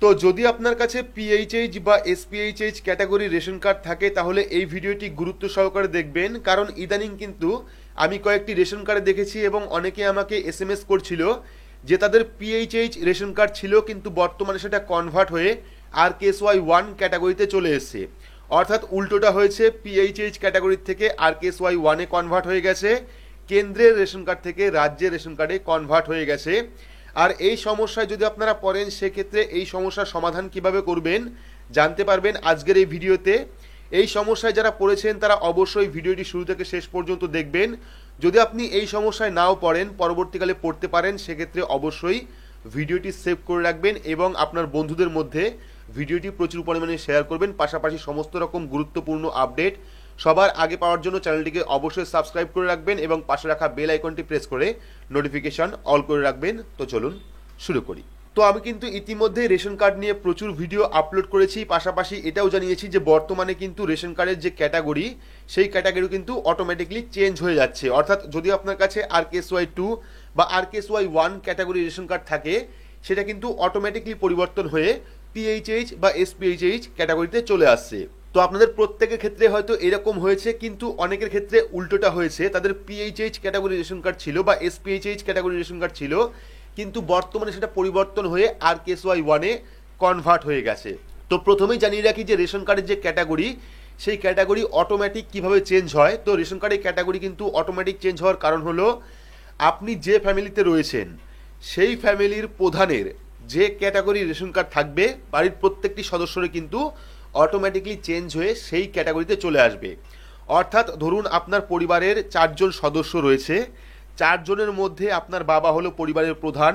তো যদি আপনার কাছে পিএইচএইচ বা এসপিএইচএইচ ক্যাটাগরি রেশন কার্ড থাকে তাহলে এই ভিডিওটি গুরুত্ব সহকারে দেখবেন, কারণ ইদানিং কিন্তু আমি কয়েকটি রেশন কার্ডে দেখেছি এবং অনেকে আমাকে এসএমএস করছিল যে তাদের পিএইচএইচ রেশন কার্ড ছিল কিন্তু বর্তমানে সেটা কনভার্ট হয়ে RKSY1 ক্যাটাগরিতে চলে এসেছে। অর্থাৎ উল্টোটা হয়েছে, পিএইচএইচ ক্যাটাগরি থেকে RKSY1-এ কনভার্ট হয়ে গেছে, কেন্দ্রের রেশন কার্ড থেকে রাজ্যের রেশন কার্ডে কনভার্ট হয়ে গেছে। আর এই সমস্যায় যদি আপনারা পড়েন সেক্ষেত্রে এই সমস্যার সমাধান কিভাবে করবেন জানতে পারবেন আজকের এই ভিডিওতে। এই সমস্যায় যারা পড়েছেন তারা অবশ্যই ভিডিওটি শুরু থেকে শেষ পর্যন্ত দেখবেন। যদি আপনি এই সমস্যায় নাও পড়েন, পরবর্তীকালে পড়তে পারেন, সেক্ষেত্রে অবশ্যই ভিডিওটি সেভ করে রাখবেন এবং আপনার বন্ধুদের মধ্যে ভিডিওটি প্রচুর পরিমাণে শেয়ার করবেন। পাশাপাশি সমস্ত রকম গুরুত্বপূর্ণ আপডেট সবার আগে পাওয়ার জন্য চ্যানেলটিকে অবশ্যই সাবস্ক্রাইব করে রাখবেন এবং পাশে রাখা বেল আইকনটি প্রেস করে নোটিফিকেশন অল করে রাখবেন। তো চলুন শুরু করি। তো আমি কিন্তু ইতিমধ্যে রেশন কার্ড নিয়ে প্রচুর ভিডিও আপলোড করেছি, পাশাপাশি এটাও জানিয়েছি যে বর্তমানে কিন্তু রেশন কার্ডের যে ক্যাটাগরি সেই ক্যাটাগরি কিন্তু অটোমেটিকলি চেঞ্জ হয়ে যাচ্ছে। অর্থাৎ যদি আপনার কাছে RKSY2 বা RKSY1 ক্যাটাগরি রেশন কার্ড থাকে সেটা কিন্তু অটোমেটিকলি পরিবর্তন হয়ে পিএইচএইচ বা এসপিএইচএইচ ক্যাটাগরিতে চলে আসছে। তো আপনাদের প্রত্যেকের ক্ষেত্রে হয়তো এরকম হয়েছে, কিন্তু অনেকের ক্ষেত্রে উল্টোটা হয়েছে, তাদের পিএইচএইচ ক্যাটাগরি রেশন কার্ড ছিল বা এসপিএইচএইচ ক্যাটাগরি রেশন কার্ড ছিল কিন্তু বর্তমানে সেটা পরিবর্তন হয়ে RKSY1-এ কনভার্ট হয়ে গেছে। তো প্রথমেই জানিয়ে রাখি যে রেশন কার্ডের যে ক্যাটাগরি সেই ক্যাটাগরি অটোমেটিক কিভাবে চেঞ্জ হয়। তো রেশন কার্ডের ক্যাটাগরি কিন্তু অটোমেটিক চেঞ্জ হওয়ার কারণ হলো আপনি যে ফ্যামিলিতে রয়েছেন সেই ফ্যামিলির প্রধানের যে ক্যাটাগরি রেশন কার্ড থাকবে বাড়ির প্রত্যেকটি সদস্যরে কিন্তু অটোমেটিকলি চেঞ্জ হয়ে সেই ক্যাটাগরিতে চলে আসবে। অর্থাৎ ধরুন আপনার পরিবারের 4 জন সদস্য রয়েছে, 4 জনের মধ্যে আপনার বাবা হলো পরিবারের প্রধান,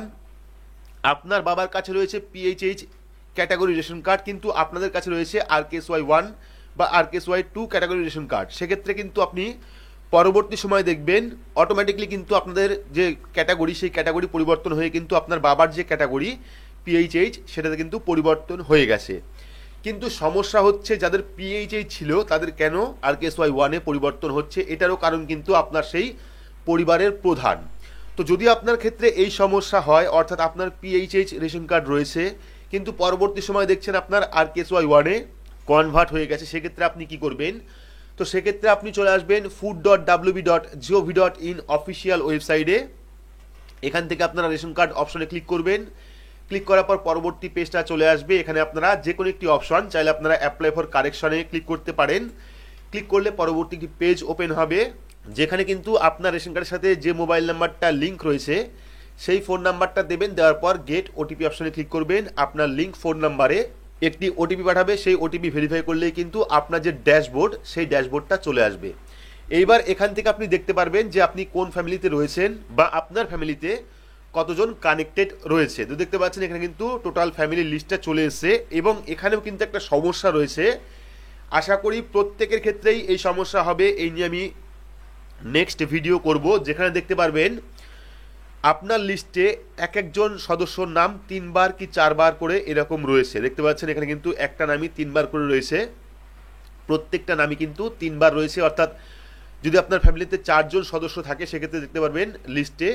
আপনার বাবার কাছে রয়েছে পিএইচএইচ ক্যাটাগরি রেশন কার্ড কিন্তু আপনাদের কাছে রয়েছে RKSY1 বা RKSY2 ক্যাটাগরি রেশন কার্ড। সেক্ষেত্রে কিন্তু আপনি পরবর্তী সময় দেখবেন অটোমেটিকলি কিন্তু আপনাদের যে ক্যাটাগরি সেই ক্যাটাগরি পরিবর্তন হয়ে কিন্তু আপনার বাবার যে ক্যাটাগরি পিএইচএইচ সেটাতে কিন্তু পরিবর্তন হয়ে গেছে। কিন্তু সমস্যা হচ্ছে যাদের পিএইচএইচ ছিল তাদের কেন RKSY1-এ পরিবর্তন হচ্ছে, এটারও কারণ কিন্তু আপনার সেই পরিবারের প্রধান। তো যদি আপনার ক্ষেত্রে এই সমস্যা হয়, অর্থাৎ আপনার পিএইচএইচ রেশন কার্ড রয়েছে কিন্তু পরবর্তী সময় দেখছেন আপনার RKSY1-এ কনভার্ট হয়ে গেছে, সেক্ষেত্রে আপনি কি করবেন? তো সেক্ষেত্রে আপনি চলে আসবেন food.wb.gov.in অফিসিয়াল ওয়েবসাইটে। এখান থেকে আপনারা রেশন কার্ড অপশনে ক্লিক করবেন। ক্লিক করার পর পরবর্তী পেজটা চলে আসবে। এখানে আপনারা যে কোনো একটি অপশন চাইলে আপনারা অ্যাপ্লাই ফর কারেকশনে ক্লিক করতে পারেন। ক্লিক করলে পরবর্তী একটি পেজ ওপেন হবে যেখানে কিন্তু আপনার রেশন কার্ডের সাথে যে মোবাইল নাম্বারটা লিঙ্ক রয়েছে সেই ফোন নাম্বারটা দেবেন। দেওয়ার পর গেট ওটিপি অপশনে ক্লিক করবেন। আপনার লিঙ্ক ফোন নাম্বারে একটি ওটিপি পাঠাবে, সেই ওটিপি ভেরিফাই করলেই কিন্তু আপনার যে ড্যাশবোর্ড সেই ড্যাশবোর্ডটা চলে আসবে। এইবার এখান থেকে আপনি দেখতে পারবেন যে আপনি কোন ফ্যামিলিতে রয়েছেন বা আপনার ফ্যামিলিতে কতজন কানেক্টেড রয়েছে। তো দেখতে পাচ্ছেন এখানে কিন্তু টোটাল ফ্যামিলি লিস্টটা চলে এসেছে এবং এখানেও কিন্তু একটা সমস্যা রয়েছে। আশা করি প্রত্যেকের ক্ষেত্রেই এই সমস্যা হবে, এই নিয়ে আমি নেক্সট ভিডিও করব, যেখানে দেখতে পারবেন আপনার লিস্টে এক একজন সদস্যর নাম 3 বার কি 4 বার করে এরকম রয়েছে। দেখতে পাচ্ছেন এখানে কিন্তু একটা নামই 3 বার করে রয়েছে, প্রত্যেকটা নামই কিন্তু 3 বার রয়েছে। অর্থাৎ যদি আপনার ফ্যামিলিতে 4 জন সদস্য থাকে সেক্ষেত্রে দেখতে পারবেন লিস্টে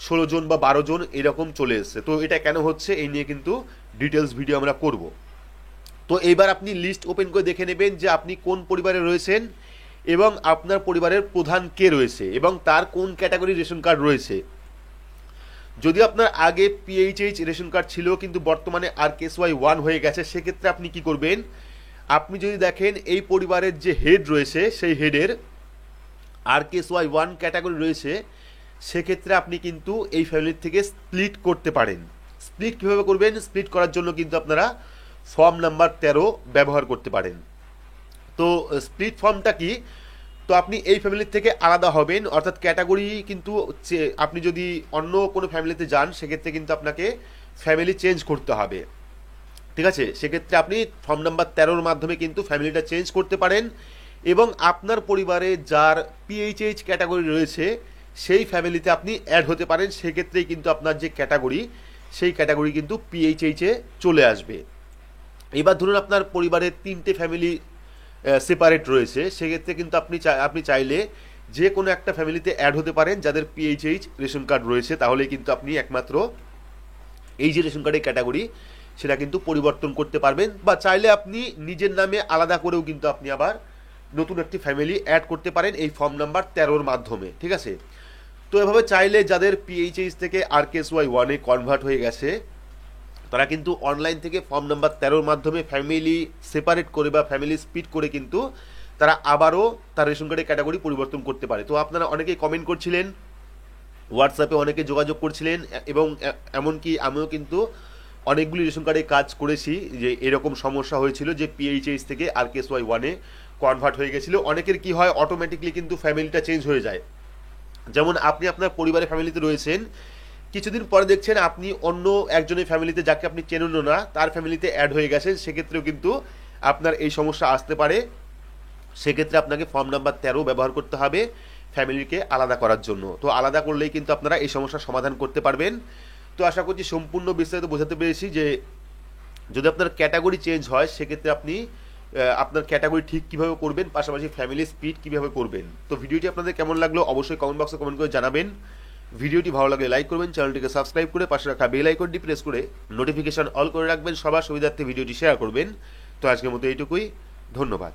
16 জন বা 12 জন এরকম চলে এসছে। তো এটা কেন হচ্ছে এই নিয়ে কিন্তু ডিটেলস ভিডিও আমরা করব। তো এইবার আপনি লিস্ট ওপেন করে দেখে নেবেন যে আপনি কোন পরিবারে রয়েছেন এবং আপনার পরিবারের প্রধান কে রয়েছে এবং তার কোন ক্যাটাগরি রেশন কার্ড রয়েছে। যদি আপনার আগে পিএইচএইচ রেশন কার্ড ছিল কিন্তু বর্তমানে RKSY1 হয়ে গেছে, সেক্ষেত্রে আপনি কি করবেন? আপনি যদি দেখেন এই পরিবারের যে হেড রয়েছে সেই হেডের RKSY1 ক্যাটাগরি রয়েছে, সেক্ষেত্রে আপনি কিন্তু এই ফ্যামিলির থেকে স্প্লিট করতে পারেন। স্প্লিট কীভাবে করবেন? স্প্লিট করার জন্য কিন্তু আপনারা ফর্ম নাম্বার 13 ব্যবহার করতে পারেন। তো স্প্লিট ফর্মটা কি? তো আপনি এই ফ্যামিলির থেকে আলাদা হবেন, অর্থাৎ ক্যাটাগরি কিন্তু আপনি যদি অন্য কোনো ফ্যামিলিতে যান সেক্ষেত্রে কিন্তু আপনাকে ফ্যামিলি চেঞ্জ করতে হবে, ঠিক আছে? সেক্ষেত্রে আপনি ফর্ম নাম্বার 13-র মাধ্যমে কিন্তু ফ্যামিলিটা চেঞ্জ করতে পারেন এবং আপনার পরিবারে যার পিএইচএইচ ক্যাটাগরি রয়েছে সেই ফ্যামিলিতে আপনি অ্যাড হতে পারেন। সেক্ষেত্রেই কিন্তু আপনার যে ক্যাটাগরি সেই ক্যাটাগরি কিন্তু পিএইচএইচে চলে আসবে। এবার ধরুন আপনার পরিবারের 3টে ফ্যামিলি সেপারেট রয়েছে, সেক্ষেত্রে কিন্তু আপনি চাইলে যে কোনো একটা ফ্যামিলিতে অ্যাড হতে পারেন যাদের পিএইচএইচ রেশন কার্ড রয়েছে, তাহলে কিন্তু আপনি একমাত্র এই যে রেশন কার্ডের ক্যাটাগরি সেটা কিন্তু পরিবর্তন করতে পারবেন, বা চাইলে আপনি নিজের নামে আলাদা করেও কিন্তু আপনি আবার নতুন একটি ফ্যামিলি অ্যাড করতে পারেন এই ফর্ম নাম্বার 13-র মাধ্যমে, ঠিক আছে। তো এভাবে চাইলে যাদের পিএইচএইচ থেকে RKSY1-এ কনভার্ট হয়ে গেছে তারা কিন্তু অনলাইন থেকে ফর্ম নাম্বার 13-র মাধ্যমে ফ্যামিলি সেপারেট করে বা ফ্যামিলি স্প্লিট করে কিন্তু তারা আবারও তার রেশন কার্ডের ক্যাটাগরি পরিবর্তন করতে পারে। তো আপনারা অনেকেই কমেন্ট করছিলেন, হোয়াটসঅ্যাপে অনেকে যোগাযোগ করছিলেন, এবং এমনকি আমিও কিন্তু অনেকগুলি রেশন কার্ডে কাজ করেছি যে এরকম সমস্যা হয়েছিল যে পিএইচএইচ থেকে RKSY1-এ কনভার্ট হয়ে গেছিলো। অনেকের কি হয়, অটোমেটিকলি কিন্তু ফ্যামিলিটা চেঞ্জ হয়ে যায়। যেমন আপনি আপনার পরিবারের ফ্যামিলিতে রয়েছেন, কিছুদিন পরে দেখছেন আপনি অন্য একজনের ফ্যামিলিতে, যাকে আপনি চেনেনও না, তার ফ্যামিলিতে অ্যাড হয়ে গেছেন, সেক্ষেত্রেও কিন্তু আপনার এই সমস্যা আসতে পারে। সেক্ষেত্রে আপনাকে ফর্ম নাম্বার 13 ব্যবহার করতে হবে ফ্যামিলিকে আলাদা করার জন্য। তো আলাদা করলেই কিন্তু আপনারা এই সমস্যার সমাধান করতে পারবেন। তো আশা করছি সম্পূর্ণ বিস্তারিত বোঝাতে পেরেছি যে যদি আপনার ক্যাটাগরি চেঞ্জ হয় সেক্ষেত্রে আপনি আপনার ক্যাটাগরি ঠিক কীভাবে করবেন, পাশাপাশি ফ্যামিলি স্প্লিট কীভাবে করবেন। তো ভিডিওটি আপনাদের কেমন লাগলো অবশ্যই কমেন্ট বক্সে কমেন্ট করে জানাবেন। ভিডিওটি ভালো লাগলে লাইক করবেন, চ্যানেলটিকে সাবস্ক্রাইব করে পাশে রাখা বেল আইকনটি প্রেস করে নোটিফিকেশন অল করে রাখবেন, সবার সুবিধার্থে ভিডিওটি শেয়ার করবেন। তো আজকের মতো এইটুকুই, ধন্যবাদ।